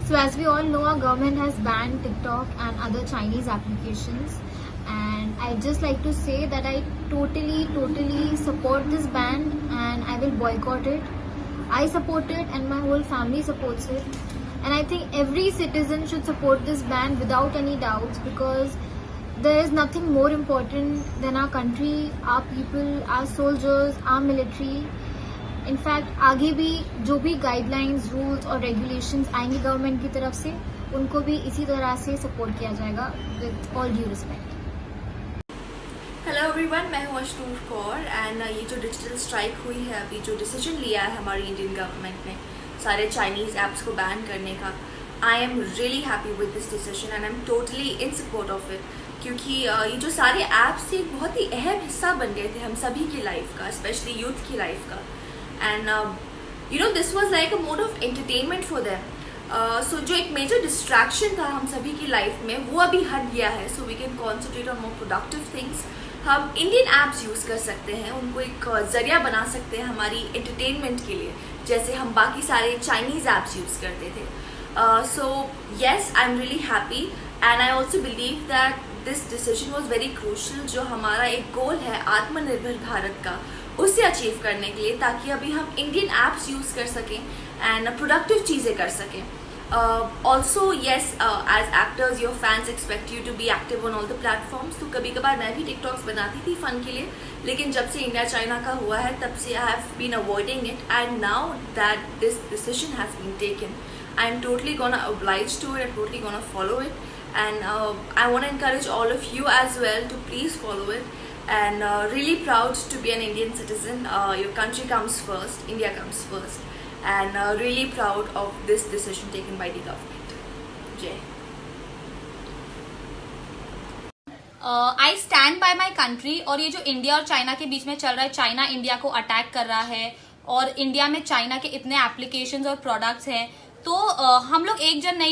So as we all know, our government has banned TikTok and other Chinese applications. And I'd just like to say that I totally support this ban and I will boycott it. I support it and my whole family supports it. And I think every citizen should support this ban without any doubts, because there is nothing more important than our country, our people, our soldiers, our military. In fact आगे भी जो भी guidelines, rules और regulations आएंगे government की तरफ से, उनको भी इसी तरह से सपोर्ट किया जाएगा with all due respect. Hello everyone, मैं हूँ अशनूर कौर एंड ये जो डिजिटल स्ट्राइक हुई है, अभी जो डिसीजन लिया है हमारी इंडियन गवर्नमेंट ने सारे चाइनीज़ ऐप्स को बैन करने का, I am really happy with this decision and I am totally in support of it. क्योंकि ये जो सारे ऐप्स थे एक बहुत ही अहम हिस्सा बन गए थे हम सभी की लाइफ का, स्पेशली यूथ की लाइफ का। And this was like a mode of entertainment for them. So जो एक major distraction था हम सभी की लाइफ में, वो अभी हट गया है. So we can concentrate on more productive things. हम Indian apps यूज़ कर सकते हैं, उनको एक जरिया बना सकते हैं हमारी entertainment के लिए, जैसे हम बाकी सारे Chinese apps यूज़ करते थे. So yes, I'm really happy and I also believe that this decision was very crucial. जो हमारा एक गोल है आत्मनिर्भर भारत का, उससे अचीव करने के लिए, ताकि अभी हम इंडियन ऐप्स यूज़ कर सकें एंड प्रोडक्टिव चीज़ें कर सकें। Also yes, as actors your fans expect you to be active on all the platforms. तो कभी कभार मैं भी टिकटॉक्स बनाती थी फ़न के लिए, लेकिन जब से इंडिया चाइना का हुआ है तब से I have been avoiding it and now that this decision has been taken, I am totally gonna oblige to it, I'm totally gonna follow it and I want to encourage all of you as well to please follow it. And really proud to be an Indian citizen. Your country comes first, India comes first, and really proud of this decision taken by the government. Jai. I stand by my country. और ये जो India और China के बीच में चल रहा है, China India को अटैक कर रहा है और इंडिया में चाइना के इतने एप्लीकेशंस और प्रोडक्ट्स हैं, तो हम लोग एक जन नहीं